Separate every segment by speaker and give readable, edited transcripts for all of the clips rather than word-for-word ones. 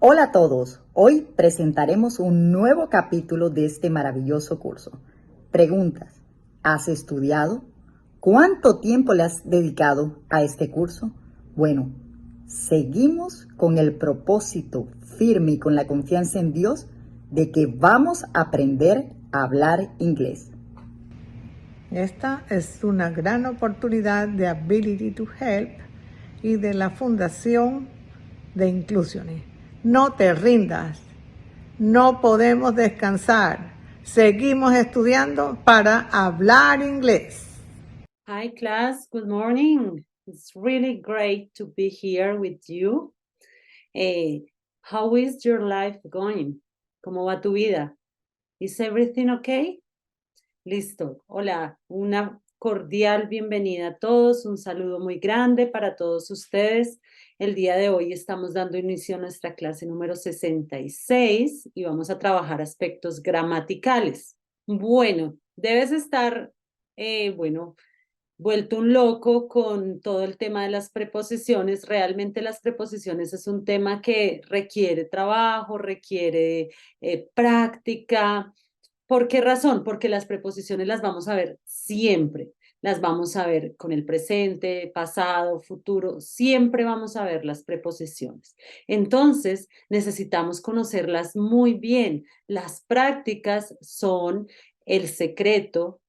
Speaker 1: Hola a todos, hoy presentaremos un nuevo capítulo de este maravilloso curso. Preguntas, ¿has estudiado? ¿Cuánto tiempo le has dedicado a este curso? Bueno, seguimos con el propósito firme y con la confianza en Dios de que vamos a aprender a hablar inglés.
Speaker 2: Esta es una gran oportunidad de Ability to Help y de la Fundación de Inclusione. No te rindas, no podemos descansar. Seguimos estudiando para hablar inglés.
Speaker 3: Hi class, good morning. It's really great to be here with you. How is your life going? ¿Cómo va tu vida? Is everything okay? Listo. Hola, una cordial bienvenida a todos, un saludo muy grande para todos ustedes. El día de hoy estamos dando inicio a nuestra clase número 66 y vamos a trabajar aspectos gramaticales. Bueno, debes estar, vuelto un loco con todo el tema de las preposiciones. Realmente las preposiciones es un tema que requiere trabajo, requiere práctica. ¿Por qué razón? Porque las preposiciones las vamos a ver siempre. Las vamos a ver con el presente, pasado, futuro. Siempre vamos a ver las preposiciones. Entonces, necesitamos conocerlas muy bien. Las prácticas son el secreto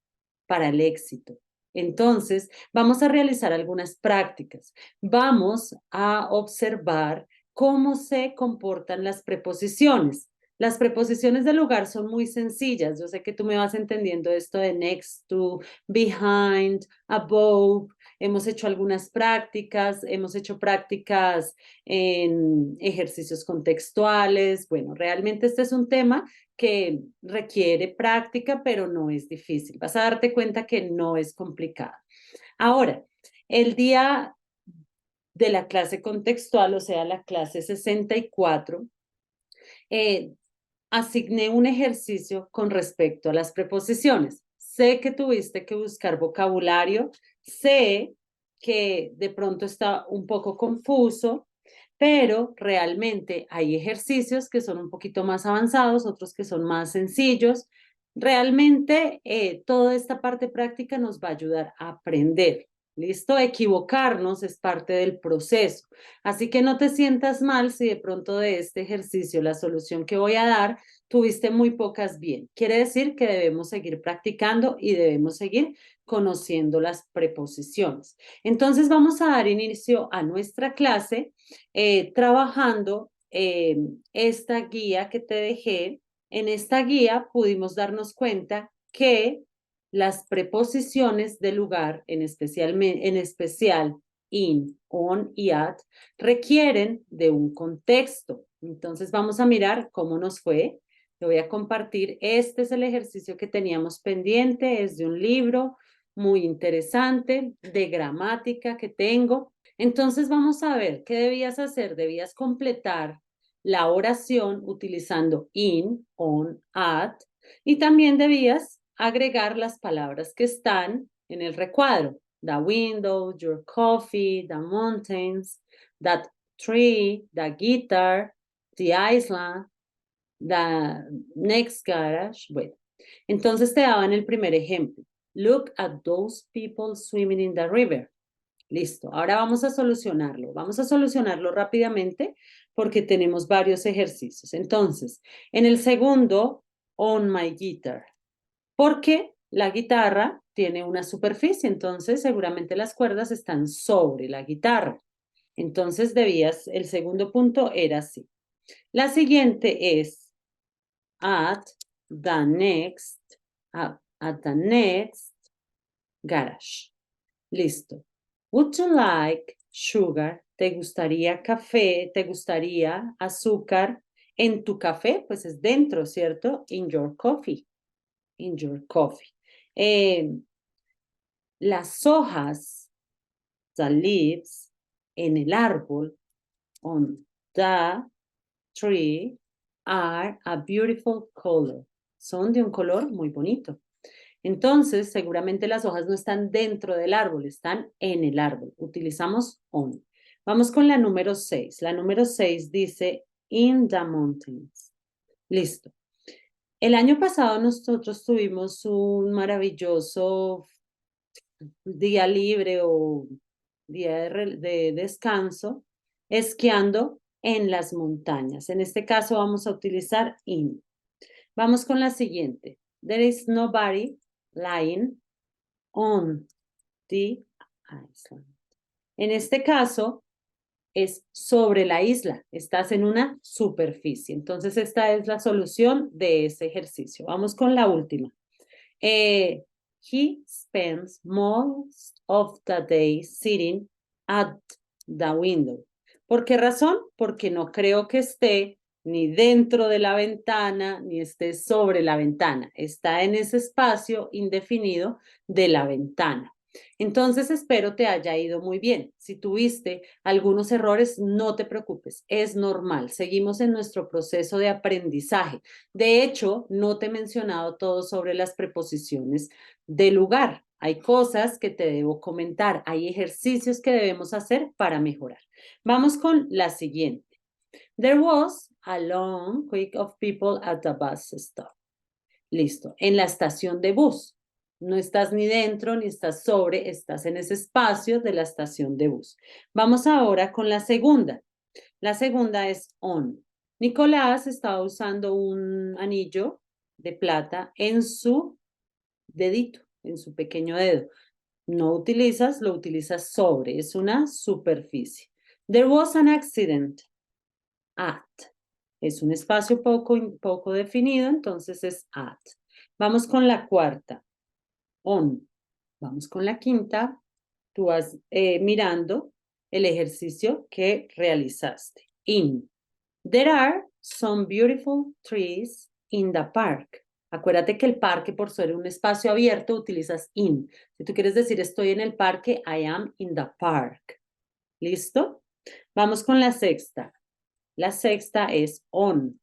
Speaker 3: para el éxito. Entonces, vamos a realizar algunas prácticas. Vamos a observar cómo se comportan las preposiciones. Las preposiciones del lugar son muy sencillas. Yo sé que tú me vas entendiendo esto de next to, behind, above. Hemos hecho algunas prácticas, hemos hecho prácticas en ejercicios contextuales. Bueno, realmente este es un tema que requiere práctica, pero no es difícil. Vas a darte cuenta que no es complicado. Ahora, el día de la clase contextual, o sea, la clase 64, asigné un ejercicio con respecto a las preposiciones. Sé que tuviste que buscar vocabulario, sé que de pronto está un poco confuso, pero realmente hay ejercicios que son un poquito más avanzados, otros que son más sencillos. Realmente toda esta parte práctica nos va a ayudar a aprender. ¿Listo? Equivocarnos es parte del proceso. Así que no te sientas mal si de pronto de este ejercicio la solución que voy a dar tuviste muy pocas bien. Quiere decir que debemos seguir practicando y debemos seguir conociendo las preposiciones. Entonces vamos a dar inicio a nuestra clase trabajando esta guía que te dejé. En esta guía pudimos darnos cuenta que las preposiciones de lugar, en especial in, on y at, requieren de un contexto. Entonces vamos a mirar cómo nos fue. Te voy a compartir. Este es el ejercicio que teníamos pendiente. Es de un libro muy interesante de gramática que tengo. Entonces vamos a ver qué debías hacer. Debías completar la oración utilizando in, on, at, y también debías agregar las palabras que están en el recuadro. The window, your coffee, the mountains, that tree, the guitar, the island, the next garage. Bueno, entonces te daban el primer ejemplo. Look at those people swimming in the river. Listo, ahora vamos a solucionarlo. Vamos a solucionarlo rápidamente porque tenemos varios ejercicios. Entonces, en el segundo, on my guitar, porque la guitarra tiene una superficie, entonces seguramente las cuerdas están sobre la guitarra. Entonces el segundo punto era así. La siguiente es at the next, at the next garage. Listo. Would you like sugar? ¿Te gustaría café? ¿Te gustaría azúcar en tu café? Pues es dentro, ¿cierto? In your coffee. In your coffee. Las hojas, the leaves, en el árbol, on the tree, are a beautiful color. Son de un color muy bonito. Entonces, seguramente las hojas no están dentro del árbol, están en el árbol. Utilizamos on. Vamos con la número 6. La número 6 dice, in the mountains. Listo. El año pasado nosotros tuvimos un maravilloso día libre o día de descanso esquiando en las montañas. En este caso vamos a utilizar in. Vamos con la siguiente. There is nobody lying on the island. En este caso es sobre la isla. Estás en una superficie. Entonces esta es la solución de ese ejercicio. Vamos con la última. He spends most of the day sitting at the window. ¿Por qué razón? Porque no creo que esté ni dentro de la ventana, ni esté sobre la ventana. Está en ese espacio indefinido de la ventana. Entonces espero te haya ido muy bien. Si tuviste algunos errores, no te preocupes, es normal. Seguimos en nuestro proceso de aprendizaje. De hecho, no te he mencionado todo sobre las preposiciones de lugar. Hay cosas que te debo comentar, hay ejercicios que debemos hacer para mejorar. Vamos con la siguiente. There was a long queue of people at the bus stop. Listo, en la estación de bus. No estás ni dentro ni estás sobre, estás en ese espacio de la estación de bus. Vamos ahora con la segunda. La segunda es on. Nicolás estaba usando un anillo de plata en su dedito, en su pequeño dedo. No utilizas, lo utilizas sobre, es una superficie. There was an accident at. Es un espacio poco definido, entonces es at. Vamos con la cuarta, on. Vamos con la quinta, tú vas mirando el ejercicio que realizaste. In. There are some beautiful trees in the park. Acuérdate que el parque, por ser un espacio abierto, utilizas in. Si tú quieres decir estoy en el parque, I am in the park. ¿Listo? Vamos con la sexta. La sexta es on.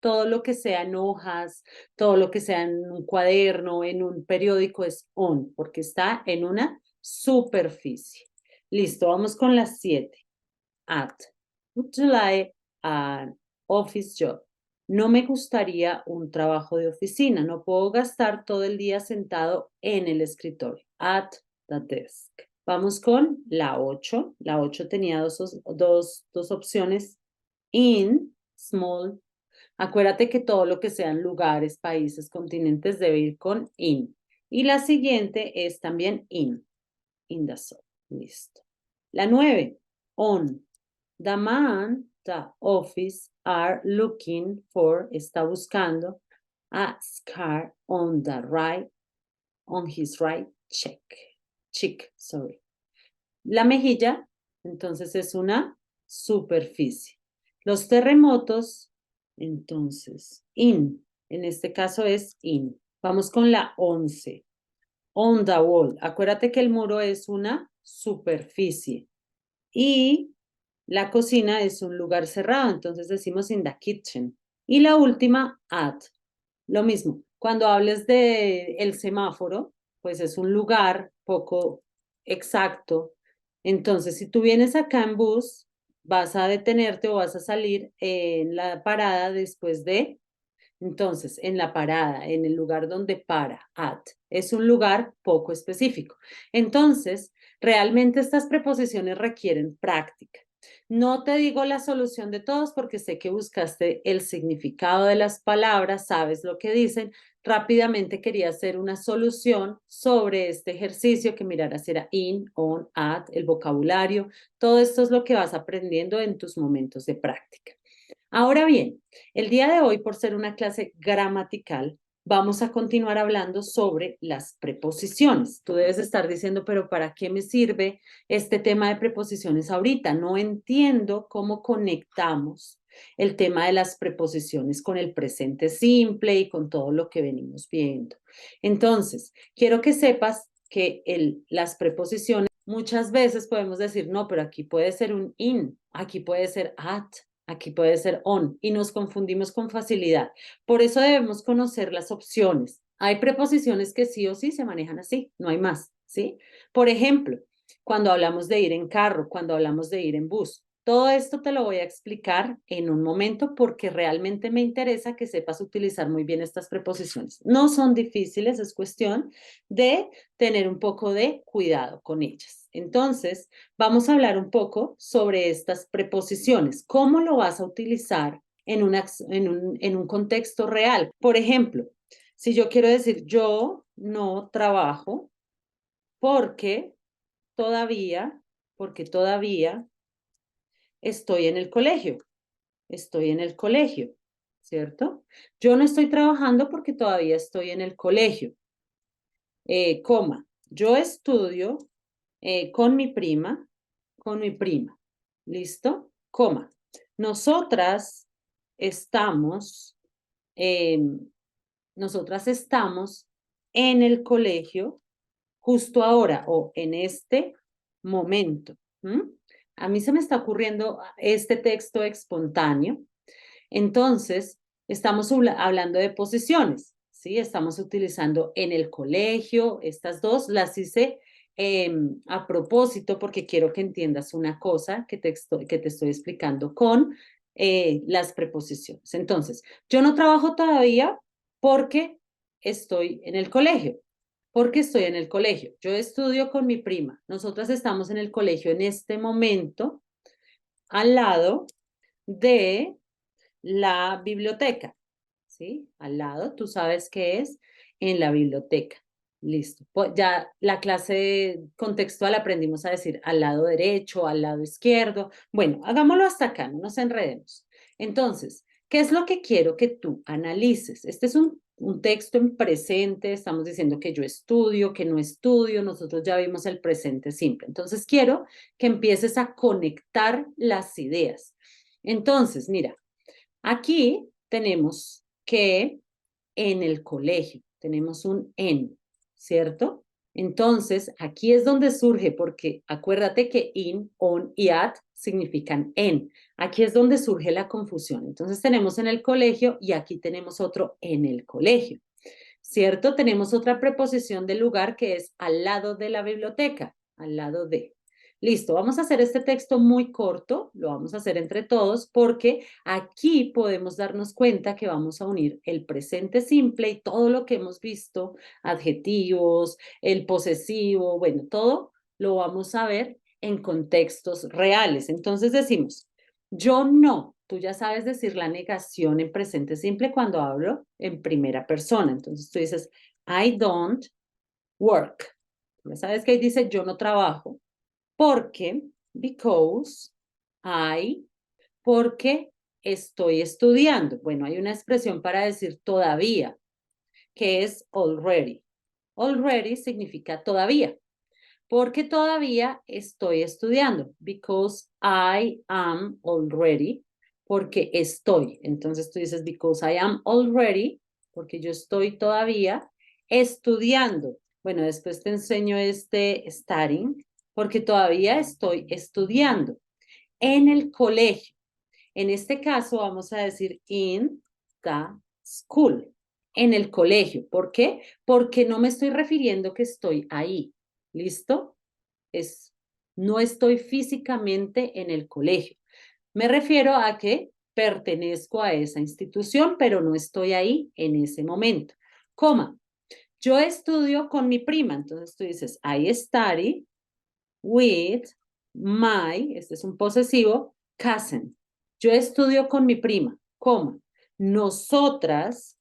Speaker 3: Todo lo que sea en hojas, todo lo que sea en un cuaderno, en un periódico es on, porque está en una superficie. Listo, vamos con las 7. At. Would you like an office job? No me gustaría un trabajo de oficina. No puedo gastar todo el día sentado en el escritorio. At the desk. Vamos con la 8. La 8 tenía dos opciones. In, small. Acuérdate que todo lo que sean lugares, países, continentes debe ir con in. Y la siguiente es también in the sun. Listo. La 9, on. The man, the office are looking for, está buscando a scar on the right, on his right cheek, sorry. La mejilla, entonces es una superficie. Los terremotos, entonces, en este caso es in. Vamos con la 11. On the wall. Acuérdate que el muro es una superficie. Y la cocina es un lugar cerrado, entonces decimos in the kitchen. Y la última, at. Lo mismo, cuando hables de el semáforo, pues es un lugar poco exacto. Entonces, si tú vienes acá en bus, vas a detenerte o vas a salir en la parada después de, entonces, en la parada, en el lugar donde para, at, es un lugar poco específico. Entonces, realmente estas preposiciones requieren práctica. No te digo la solución de todos porque sé que buscaste el significado de las palabras, sabes lo que dicen. Rápidamente quería hacer una solución sobre este ejercicio que miraras era in, on, at, el vocabulario. Todo esto es lo que vas aprendiendo en tus momentos de práctica. Ahora bien, el día de hoy, por ser una clase gramatical, vamos a continuar hablando sobre las preposiciones. Tú debes estar diciendo, pero ¿para qué me sirve este tema de preposiciones ahorita? No entiendo cómo conectamos el tema de las preposiciones con el presente simple y con todo lo que venimos viendo. Entonces, quiero que sepas que las preposiciones muchas veces podemos decir, no, pero aquí puede ser un in, aquí puede ser at, aquí puede ser on y nos confundimos con facilidad. Por eso debemos conocer las opciones. Hay preposiciones que sí o sí se manejan así, no hay más, ¿sí? Por ejemplo, cuando hablamos de ir en carro, cuando hablamos de ir en bus, todo esto te lo voy a explicar en un momento porque realmente me interesa que sepas utilizar muy bien estas preposiciones. No son difíciles, es cuestión de tener un poco de cuidado con ellas. Entonces, vamos a hablar un poco sobre estas preposiciones. ¿Cómo lo vas a utilizar en un contexto real? Por ejemplo, si yo quiero decir yo no trabajo porque todavía, porque todavía estoy en el colegio, estoy en el colegio, ¿cierto? Yo no estoy trabajando porque todavía estoy en el colegio, coma, yo estudio con mi prima, ¿listo? Coma, nosotras estamos, eh, nosotras estamos en el colegio justo ahora o en este momento. ¿M? A mí se me está ocurriendo este texto espontáneo. Entonces, estamos hablando de posiciones, ¿sí? Estamos utilizando en el colegio, estas dos las hice a propósito porque quiero que entiendas una cosa que te estoy explicando con las preposiciones. Entonces, yo no trabajo todavía porque estoy en el colegio. Porque estoy en el colegio. Yo estudio con mi prima. Nosotras estamos en el colegio en este momento, al lado de la biblioteca, ¿sí? Al lado, tú sabes qué es en la biblioteca. Listo. Pues ya la clase contextual aprendimos a decir al lado derecho, al lado izquierdo. Bueno, hagámoslo hasta acá, no nos enredemos. Entonces, ¿qué es lo que quiero que tú analices? Este es un texto en presente, estamos diciendo que yo estudio, que no estudio, nosotros ya vimos el presente simple. Entonces, quiero que empieces a conectar las ideas. Entonces, mira, aquí tenemos que en el colegio, tenemos un en, ¿cierto? Entonces, aquí es donde surge, porque acuérdate que in, on y at significan en. Aquí es donde surge la confusión. Entonces, tenemos en el colegio y aquí tenemos otro en el colegio, ¿cierto? Tenemos otra preposición del lugar que es al lado de la biblioteca, al lado de. Listo, vamos a hacer este texto muy corto, lo vamos a hacer entre todos porque aquí podemos darnos cuenta que vamos a unir el presente simple y todo lo que hemos visto, adjetivos, el posesivo, bueno, todo lo vamos a ver en contextos reales. Entonces decimos, yo no, tú ya sabes decir la negación en presente simple cuando hablo en primera persona. Entonces tú dices, I don't work. Ya sabes que ahí dice yo no trabajo. Porque, because, porque estoy estudiando. Bueno, hay una expresión para decir todavía, que es already. Already significa todavía. Porque todavía estoy estudiando. Because I am already. Porque estoy. Entonces tú dices, because I am already. Porque yo estoy todavía estudiando. Bueno, después te enseño este studying porque todavía estoy estudiando en el colegio. En este caso vamos a decir in the school, en el colegio. ¿Por qué? Porque no me estoy refiriendo que estoy ahí. ¿Listo? No estoy físicamente en el colegio. Me refiero a que pertenezco a esa institución, pero no estoy ahí en ese momento. Coma, yo estudio con mi prima. Entonces tú dices, I study with my, este es un posesivo, cousin. Yo estudio con mi prima, coma. Nosotras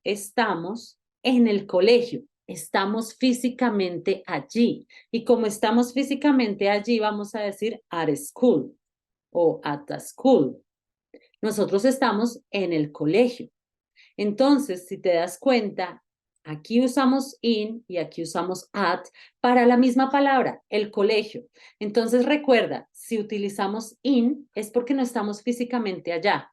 Speaker 3: estamos en el colegio, estamos físicamente allí. Y como estamos físicamente allí, vamos a decir at school o at the school. Nosotros estamos en el colegio. Entonces, si te das cuenta, aquí usamos in y aquí usamos at para la misma palabra, el colegio. Entonces, recuerda, si utilizamos in es porque no estamos físicamente allá,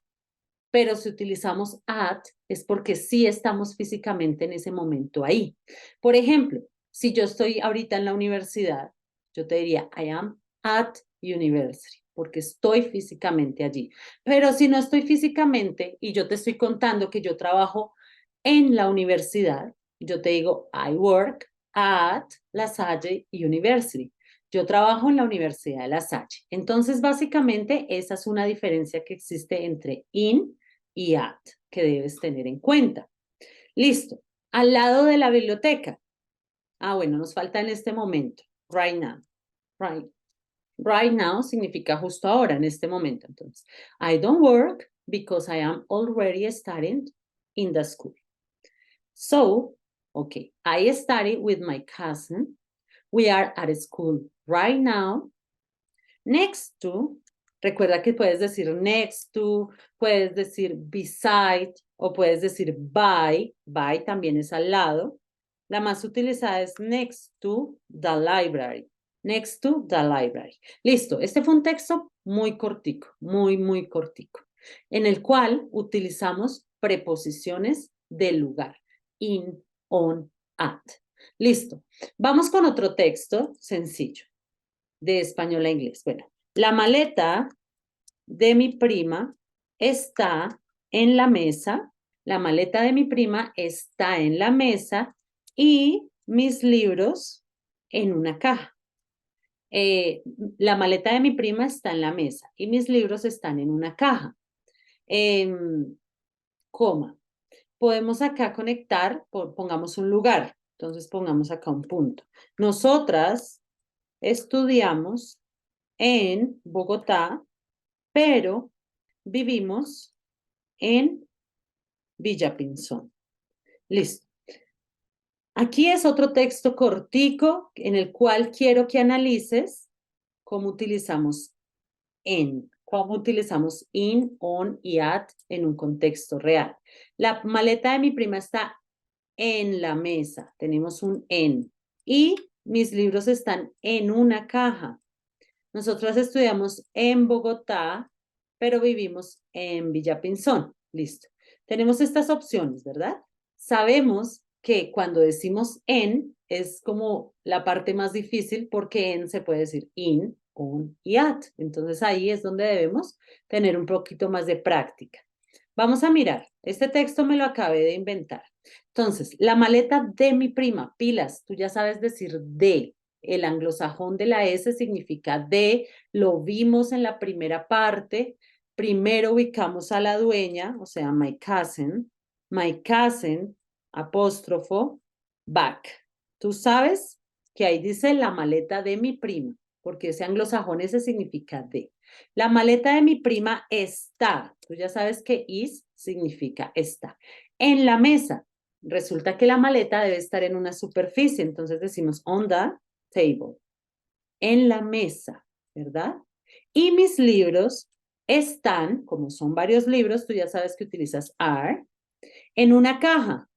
Speaker 3: pero si utilizamos at es porque sí estamos físicamente en ese momento ahí. Por ejemplo, si yo estoy ahorita en la universidad, yo te diría, I am at university, porque estoy físicamente allí. Pero si no estoy físicamente y yo te estoy contando que yo trabajo en la universidad, yo te digo, I work at La Salle University. Yo trabajo en la Universidad de La Salle. Entonces, básicamente, esa es una diferencia que existe entre in y at, que debes tener en cuenta. Listo. Al lado de la biblioteca. Ah, bueno, nos falta en este momento. Right now. Right now significa justo ahora, en este momento. Entonces, I don't work because I am already studying in the school. So, okay, I study with my cousin. We are at school right now. Next to, recuerda que puedes decir next to, puedes decir beside o puedes decir by. By también es al lado. La más utilizada es next to the library. Next to the library. Listo, este fue un texto muy cortico, muy cortico, en el cual utilizamos preposiciones del lugar. In, on, at. Listo. Vamos con otro texto sencillo, de español a inglés. Bueno, la maleta de mi prima está en la mesa. La maleta de mi prima está en la mesa y mis libros en una caja. La maleta de mi prima está en la mesa y mis libros están en una caja. Coma. Podemos acá conectar, pongamos un lugar. Entonces pongamos acá un punto. Nosotras estudiamos en Bogotá, pero vivimos en Villapinzón. Listo. Aquí es otro texto cortico en el cual quiero que analices cómo utilizamos en, cómo utilizamos in, on y at en un contexto real. La maleta de mi prima está en la mesa, tenemos un en, y mis libros están en una caja. Nosotras estudiamos en Bogotá, pero vivimos en Villapinzón. Listo. Tenemos estas opciones, ¿verdad? Sabemos que cuando decimos en es como la parte más difícil porque en se puede decir in, on y at. Entonces ahí es donde debemos tener un poquito más de práctica. Vamos a mirar. Este texto me lo acabé de inventar. Entonces, la maleta de mi prima, pilas, tú ya sabes decir de. El anglosajón de la S significa de, lo vimos en la primera parte. Primero ubicamos a la dueña, o sea, my cousin, apóstrofo, back. Tú sabes que ahí dice la maleta de mi prima, porque ese anglosajón ese significa de. La maleta de mi prima está. Tú ya sabes que is significa está. En la mesa. Resulta que la maleta debe estar en una superficie, entonces decimos on the table. En la mesa, ¿verdad? Y mis libros están, como son varios libros, tú ya sabes que utilizas are, en una caja.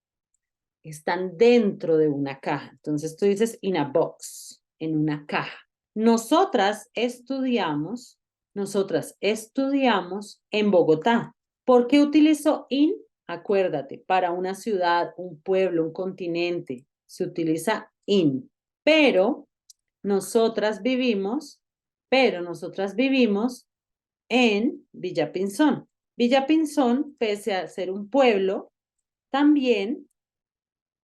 Speaker 3: Están dentro de una caja. Entonces tú dices in a box, en una caja. Nosotras estudiamos en Bogotá. ¿Por qué utilizo in? Acuérdate, para una ciudad, un pueblo, un continente, se utiliza in. Pero nosotras vivimos en Villapinzón. Villapinzón, pese a ser un pueblo, también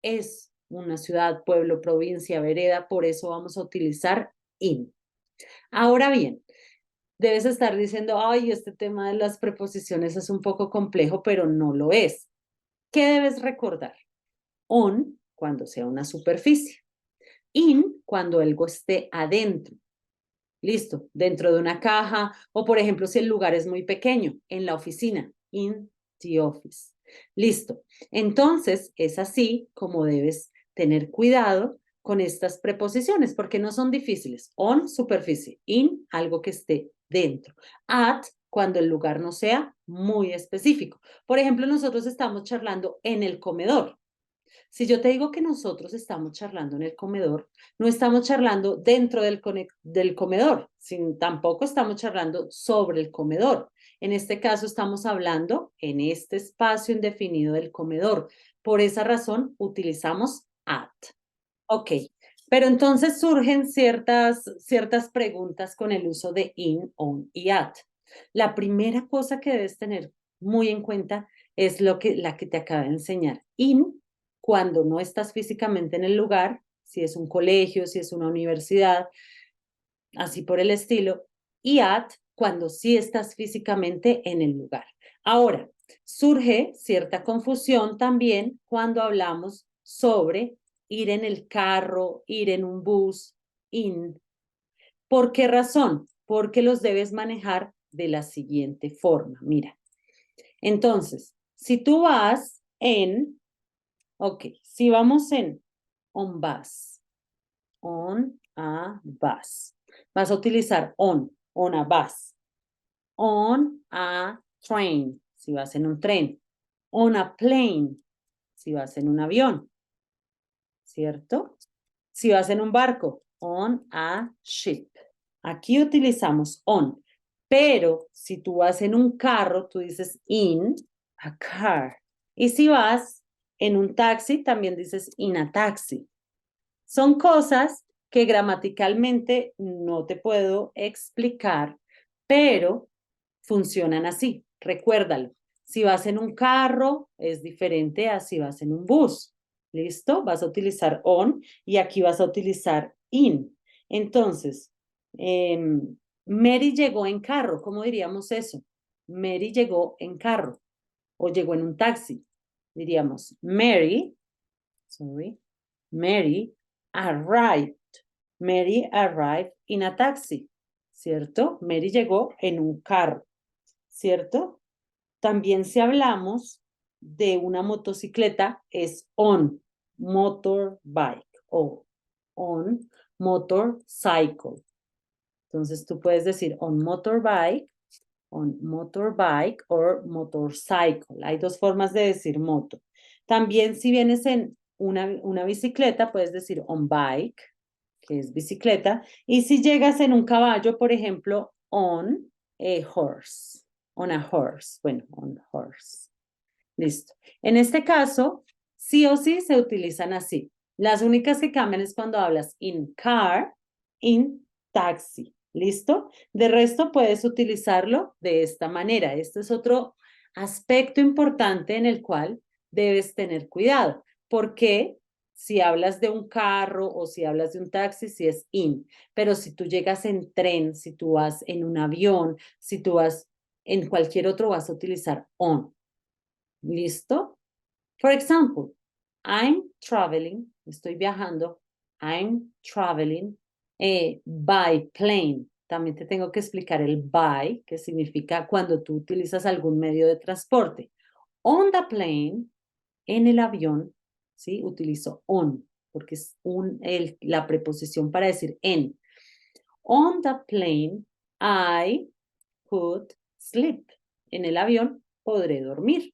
Speaker 3: es una ciudad, pueblo, provincia, vereda, por eso vamos a utilizar in. Ahora bien, debes estar diciendo, ay, este tema de las preposiciones es un poco complejo, pero no lo es. ¿Qué debes recordar? On, cuando sea una superficie. In, cuando algo esté adentro. Listo, dentro de una caja o, por ejemplo, si el lugar es muy pequeño, en la oficina, in the office. Listo. Entonces, es así como debes tener cuidado con estas preposiciones porque no son difíciles. On, superficie. In, algo que esté dentro. At, cuando el lugar no sea muy específico. Por ejemplo, nosotros estamos charlando en el comedor. Si yo te digo que nosotros estamos charlando en el comedor, no estamos charlando dentro del comedor, tampoco estamos charlando sobre el comedor. En este caso estamos hablando en este espacio indefinido del comedor. Por esa razón utilizamos at. Ok, pero entonces surgen ciertas preguntas con el uso de in, on y at. La primera cosa que debes tener muy en cuenta es la que te acabo de enseñar. In, cuando no estás físicamente en el lugar, si es un colegio, si es una universidad, así por el estilo, y at cuando sí estás físicamente en el lugar. Ahora, surge cierta confusión también cuando hablamos sobre ir en el carro, ir en un bus, in. ¿Por qué razón? Porque los debes manejar de la siguiente forma. Mira, entonces, si tú vas en, ok, si vamos en on a bus, vas a utilizar on a bus, on a train, si vas en un tren, on a plane, si vas en un avión, ¿cierto? Si vas en un barco, on a ship. Aquí utilizamos on, pero si tú vas en un carro, tú dices in a car. Y si vas en un taxi, también dices in a taxi. Son cosas que gramaticalmente no te puedo explicar, pero funcionan así. Recuérdalo. Si vas en un carro, es diferente a si vas en un bus. ¿Listo? Vas a utilizar on y aquí vas a utilizar in. Entonces, Mary llegó en carro. ¿Cómo diríamos eso? Mary llegó en carro o llegó en un taxi. Diríamos Mary arrived. Mary arrived in a taxi, ¿cierto? Mary llegó en un carro, ¿cierto? También si hablamos de una motocicleta es on motorbike o on motorcycle. Entonces tú puedes decir on motorbike o motorcycle. Hay dos formas de decir moto. También si vienes en una bicicleta, puedes decir on bike, que es bicicleta. Y si llegas en un caballo, por ejemplo, on a horse. On a horse. Bueno, on horse. Listo. En este caso, sí o sí se utilizan así. Las únicas que cambian es cuando hablas in car, in taxi. ¿Listo? De resto, puedes utilizarlo de esta manera. Este es otro aspecto importante en el cual debes tener cuidado. Porque si hablas de un carro o si hablas de un taxi, si es in. Pero si tú llegas en tren, si tú vas en un avión, si tú vas en cualquier otro, vas a utilizar on. ¿Listo? For example, I'm traveling, estoy viajando, I'm traveling by plane. También te tengo que explicar el by, que significa cuando tú utilizas algún medio de transporte. On the plane, en el avión, ¿sí? Utilizo on, porque es la preposición para decir en. On the plane, I could sleep. En el avión podré dormir.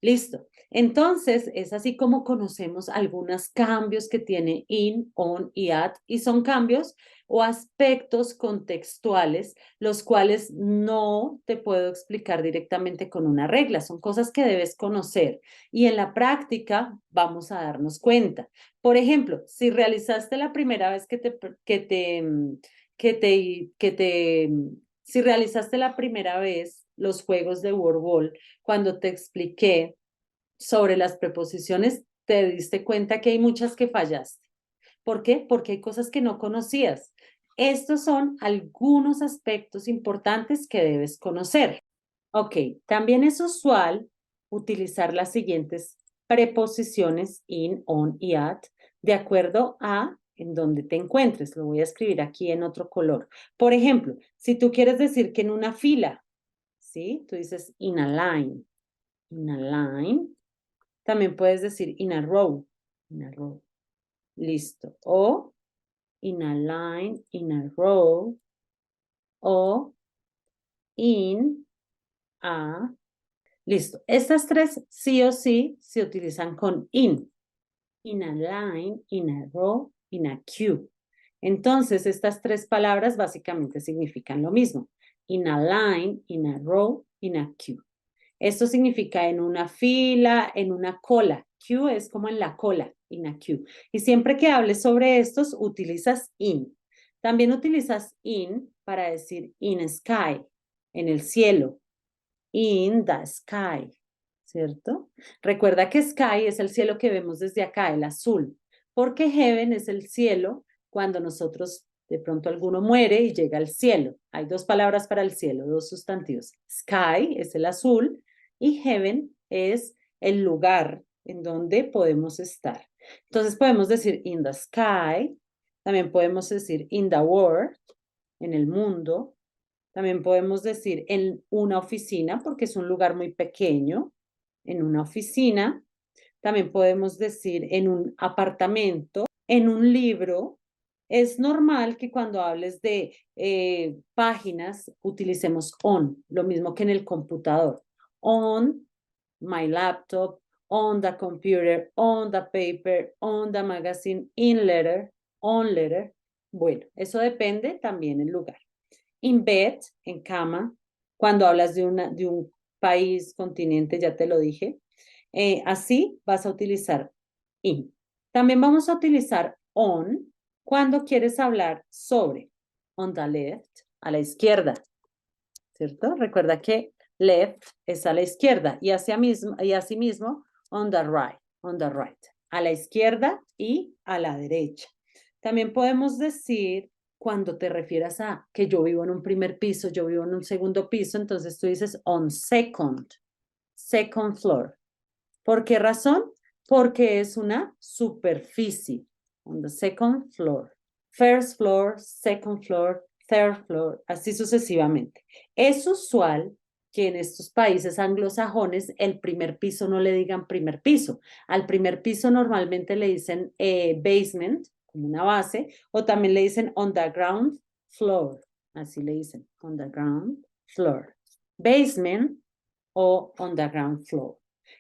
Speaker 3: Listo. Entonces, es así como conocemos algunos cambios que tiene in, on y at, y son cambios o aspectos contextuales, los cuales no te puedo explicar directamente con una regla, son cosas que debes conocer y en la práctica vamos a darnos cuenta. Por ejemplo, si realizaste la primera vez si realizaste la primera vez los juegos de Wordwall, cuando te expliqué sobre las preposiciones, te diste cuenta que hay muchas que fallaste. ¿Por qué? Porque hay cosas que no conocías. Estos son algunos aspectos importantes que debes conocer. Ok, también es usual utilizar las siguientes preposiciones in, on y at de acuerdo a en donde te encuentres. Lo voy a escribir aquí en otro color. Por ejemplo, si tú quieres decir que en una fila, ¿sí? Tú dices in a line. In a line. También puedes decir in a row. In a row. Listo. O in a line, in a row. O in a. Listo. Estas tres sí o sí se utilizan con in. In a line, in a row, in a queue. Entonces, estas tres palabras básicamente significan lo mismo. In a line, in a row, in a queue. Esto significa en una fila, en una cola. Queue es como en la cola, in a queue. Y siempre que hables sobre estos, utilizas in. También utilizas in para decir in sky, en el cielo. In the sky, ¿cierto? Recuerda que sky es el cielo que vemos desde acá, el azul, porque heaven es el cielo cuando nosotros De pronto alguno muere y llega al cielo. Hay dos palabras para el cielo, dos sustantivos. Sky es el azul y heaven es el lugar en donde podemos estar. Entonces podemos decir in the sky, también podemos decir in the world, en el mundo. También podemos decir en una oficina, porque es un lugar muy pequeño, en una oficina. También podemos decir en un apartamento, en un libro. Es normal que cuando hables de páginas utilicemos on, lo mismo que en el computador. On my laptop, on the computer, on the paper, on the magazine, in letter, on letter. Bueno, eso depende también del lugar. In bed, en cama, cuando hablas de un país, continente, ya te lo dije. Así vas a utilizar in. También vamos a utilizar on cuando quieres hablar sobre. On the left, a la izquierda, ¿cierto? Recuerda que left es a la izquierda y asimismo on the right, a la izquierda y a la derecha. También podemos decir cuando te refieras a que yo vivo en un primer piso, yo vivo en un segundo piso, entonces tú dices on second floor. ¿Por qué razón? Porque es una superficie. On the second floor. First floor, second floor, third floor, así sucesivamente. Es usual que en estos países anglosajones el primer piso no le digan primer piso. Al primer piso normalmente le dicen basement, como una base, o también le dicen on the ground floor. Así le dicen, on the ground floor. Basement o on the ground floor.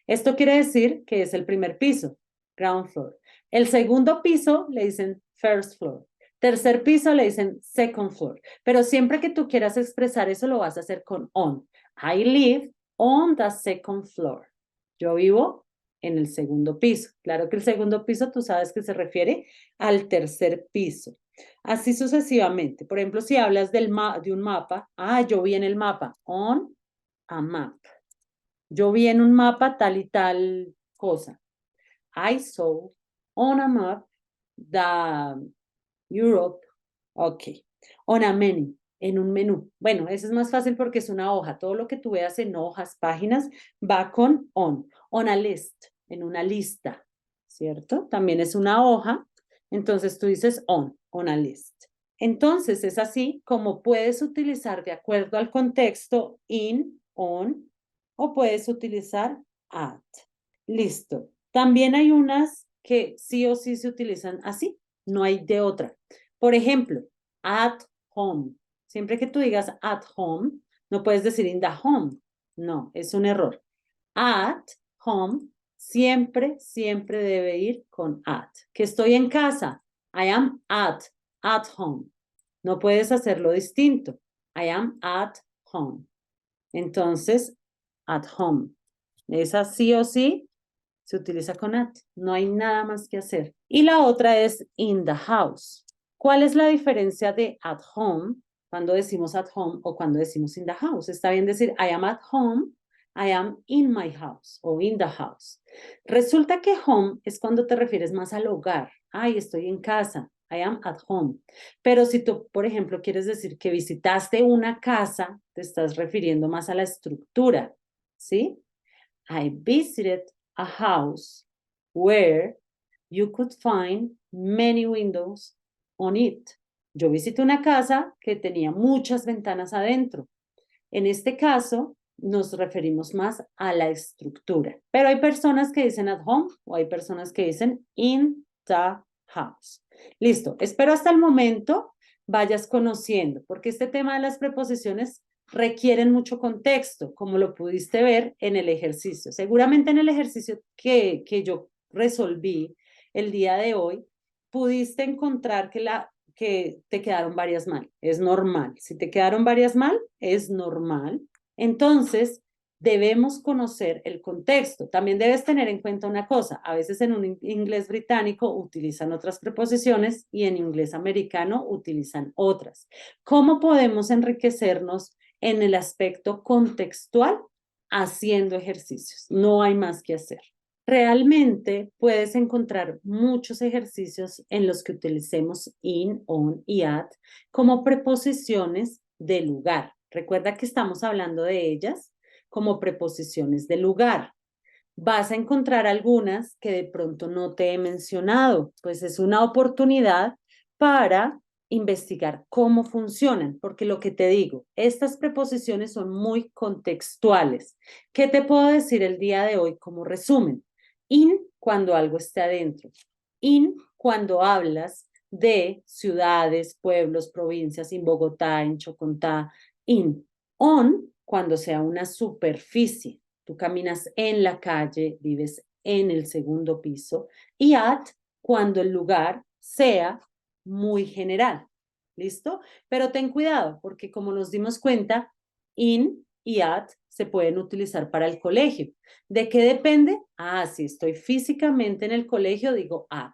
Speaker 3: Esto quiere decir que es el primer piso, ground floor. El segundo piso le dicen first floor. Tercer piso le dicen second floor. Pero siempre que tú quieras expresar eso, lo vas a hacer con on. I live on the second floor. Yo vivo en el segundo piso. Claro que el segundo piso tú sabes que se refiere al tercer piso. Así sucesivamente. Por ejemplo, si hablas de un mapa, yo vi en el mapa, on a map. Yo vi en un mapa tal y tal cosa. I saw on a map the Europe. Ok. On a menu, en un menú. Bueno, eso es más fácil porque es una hoja. Todo lo que tú veas en hojas, páginas, va con on. On a list, en una lista, ¿cierto? También es una hoja. Entonces tú dices on a list. Entonces es así como puedes utilizar de acuerdo al contexto in, on, o puedes utilizar at. Listo. También hay unas que sí o sí se utilizan así, no hay de otra. Por ejemplo, at home. Siempre que tú digas at home, no puedes decir in the home. No, es un error. At home siempre, siempre debe ir con at. Que estoy en casa. I am at home. No puedes hacerlo distinto. I am at home. Entonces, at home. Esa sí o sí se utiliza con at. No hay nada más que hacer. Y la otra es in the house. ¿Cuál es la diferencia de at home cuando decimos at home o cuando decimos in the house? Está bien decir I am at home, I am in my house o in the house. Resulta que home es cuando te refieres más al hogar. Ay, estoy en casa. I am at home. Pero si tú, por ejemplo, quieres decir que visitaste una casa, te estás refiriendo más a la estructura, ¿sí? I visited a house where you could find many windows on it. Yo visité una casa que tenía muchas ventanas adentro. En este caso, nos referimos más a la estructura. Pero hay personas que dicen at home o hay personas que dicen in the house. Listo. Espero hasta el momento vayas conociendo, porque este tema de las preposiciones requieren mucho contexto, como lo pudiste ver en el ejercicio. Seguramente en el ejercicio que yo resolví el día de hoy, pudiste encontrar que te quedaron varias mal. Es normal. Si te quedaron varias mal, es normal. Entonces, debemos conocer el contexto. También debes tener en cuenta una cosa. A veces en un inglés británico utilizan otras preposiciones y en inglés americano utilizan otras. ¿Cómo podemos enriquecernos en el aspecto contextual? Haciendo ejercicios. No hay más que hacer. Realmente puedes encontrar muchos ejercicios en los que utilicemos in, on y at como preposiciones de lugar. Recuerda que estamos hablando de ellas como preposiciones de lugar. Vas a encontrar algunas que de pronto no te he mencionado, pues es una oportunidad para investigar cómo funcionan, porque lo que te digo, estas preposiciones son muy contextuales. ¿Qué te puedo decir el día de hoy como resumen? In, cuando algo está adentro. In, cuando hablas de ciudades, pueblos, provincias, en Bogotá, en Chocontá. In. On, cuando sea una superficie. Tú caminas en la calle, vives en el segundo piso. Y at, cuando el lugar sea muy general. ¿Listo? Pero ten cuidado, porque como nos dimos cuenta, in y at se pueden utilizar para el colegio. ¿De qué depende? Ah, si estoy físicamente en el colegio, digo at.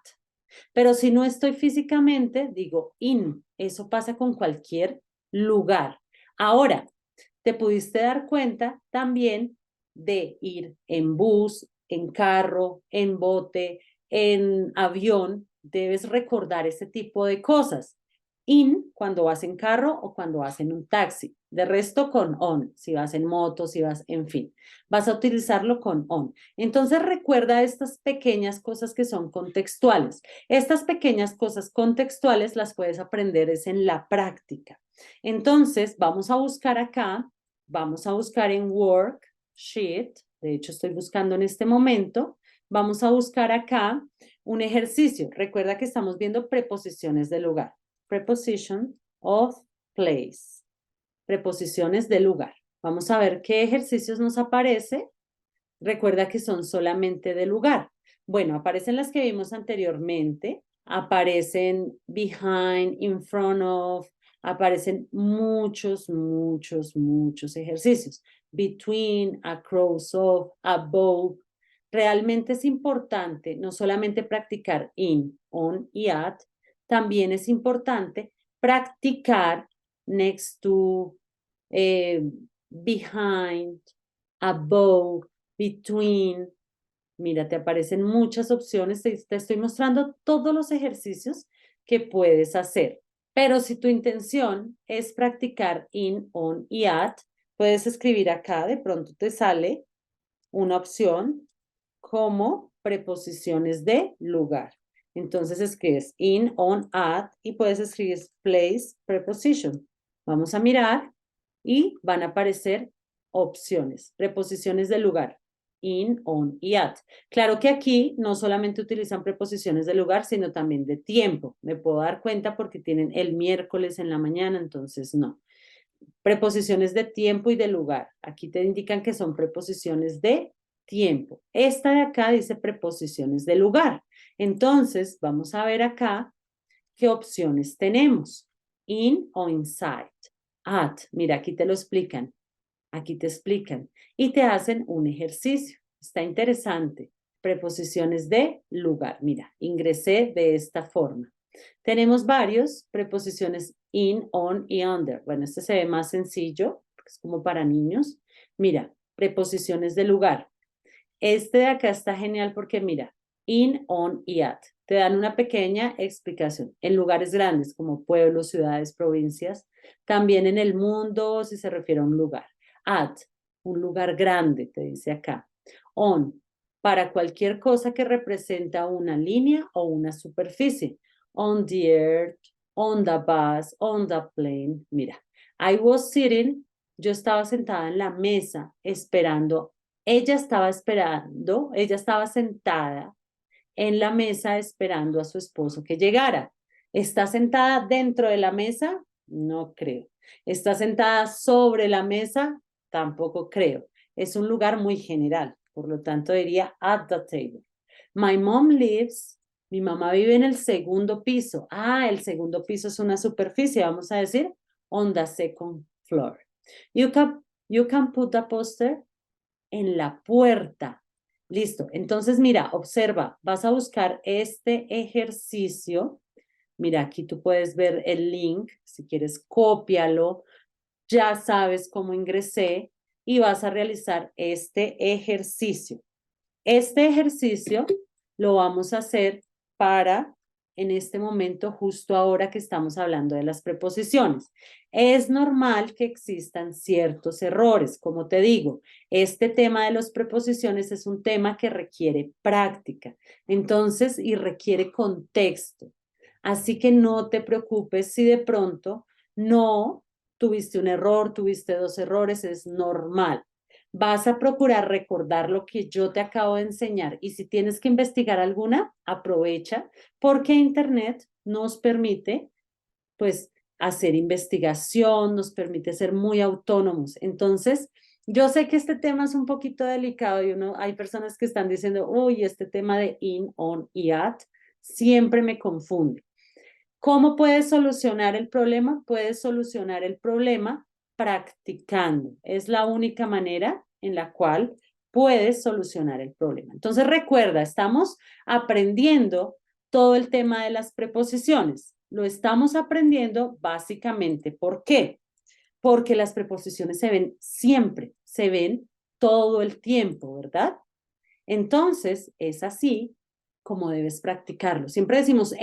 Speaker 3: Pero si no estoy físicamente, digo in. Eso pasa con cualquier lugar. Ahora, te pudiste dar cuenta también de ir en bus, en carro, en bote, en avión. Debes recordar ese tipo de cosas. In cuando vas en carro o cuando vas en un taxi. De resto con on, si vas en moto, si vas, en fin. Vas a utilizarlo con on. Entonces recuerda estas pequeñas cosas que son contextuales. Estas pequeñas cosas contextuales las puedes aprender es en la práctica. Entonces vamos a buscar acá, vamos a buscar en Worksheet, de hecho estoy buscando en este momento, vamos a buscar acá un ejercicio. Recuerda que estamos viendo preposiciones de lugar. Preposition of place. Preposiciones de lugar. Vamos a ver qué ejercicios nos aparece. Recuerda que son solamente de lugar. Bueno, aparecen las que vimos anteriormente. Aparecen behind, in front of. Aparecen muchos ejercicios. Between, across of, above. Realmente es importante no solamente practicar in, on y at, también es importante practicar next to, behind, above, between. Mira, te aparecen muchas opciones. Te estoy mostrando todos los ejercicios que puedes hacer. Pero si tu intención es practicar in, on y at, puedes escribir acá, de pronto te sale una opción como preposiciones de lugar. Entonces escribes in, on, at y puedes escribir place, preposition. Vamos a mirar y van a aparecer opciones, preposiciones de lugar, in, on y at. Claro que aquí no solamente utilizan preposiciones de lugar, sino también de tiempo. Me puedo dar cuenta porque tienen el miércoles en la mañana, entonces no. Preposiciones de tiempo y de lugar. Aquí te indican que son preposiciones de tiempo. Esta de acá dice preposiciones de lugar. Entonces, vamos a ver acá qué opciones tenemos. In o inside. At. Mira, aquí te lo explican. Aquí te explican. Y te hacen un ejercicio. Está interesante. Preposiciones de lugar. Mira, ingresé de esta forma. Tenemos varios preposiciones in, on y under. Bueno, este se ve más sencillo, es como para niños. Mira, preposiciones de lugar. Este de acá está genial porque mira, in, on y at. Te dan una pequeña explicación en lugares grandes como pueblos, ciudades, provincias. También en el mundo si se refiere a un lugar. At, un lugar grande, te dice acá. On, para cualquier cosa que representa una línea o una superficie. On the earth, on the bus, on the plane. Mira, I was sitting, yo estaba sentada en la mesa esperando. Ella estaba sentada en la mesa esperando a su esposo que llegara. ¿Está sentada dentro de la mesa? No creo. ¿Está sentada sobre la mesa? Tampoco creo. Es un lugar muy general, por lo tanto diría at the table. My mom lives, mi mamá vive en el segundo piso. Ah, el segundo piso es una superficie, vamos a decir on the second floor. You can put the poster en la puerta. Listo. Entonces, mira, observa, vas a buscar este ejercicio. Mira, aquí tú puedes ver el link. Si quieres, cópialo. Ya sabes cómo ingresé y vas a realizar este ejercicio. Este ejercicio lo vamos a hacer para, en este momento, justo ahora que estamos hablando de las preposiciones. Es normal que existan ciertos errores. Como te digo, este tema de las preposiciones es un tema que requiere práctica, entonces, y requiere contexto. Así que no te preocupes si de pronto no tuviste un error, tuviste 2 errores, es normal. Vas a procurar recordar lo que yo te acabo de enseñar y si tienes que investigar alguna, aprovecha porque Internet nos permite, pues, hacer investigación, nos permite ser muy autónomos. Entonces, yo sé que este tema es un poquito delicado y hay personas que están diciendo, uy, este tema de in, on y at siempre me confunde. ¿Cómo puedes solucionar el problema? Puedes solucionar el problema practicando. Es la única manera en la cual puedes solucionar el problema. Entonces recuerda, estamos aprendiendo todo el tema de las preposiciones. Lo estamos aprendiendo básicamente. ¿Por qué? Porque las preposiciones se ven siempre, se ven todo el tiempo, ¿verdad? Entonces, es así como debes practicarlo. Siempre decimos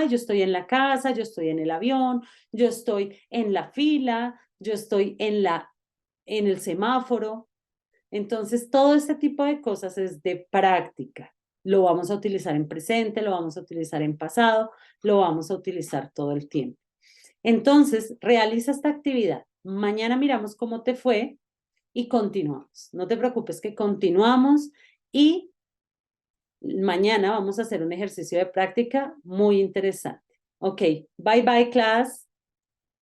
Speaker 3: yo estoy en la casa, yo estoy en el avión, yo estoy en la fila, yo estoy en el semáforo. Entonces, todo este tipo de cosas es de práctica. Lo vamos a utilizar en presente, lo vamos a utilizar en pasado, lo vamos a utilizar todo el tiempo. Entonces, realiza esta actividad. Mañana miramos cómo te fue y continuamos. No te preocupes que continuamos y mañana vamos a hacer un ejercicio de práctica muy interesante. Ok, bye bye class.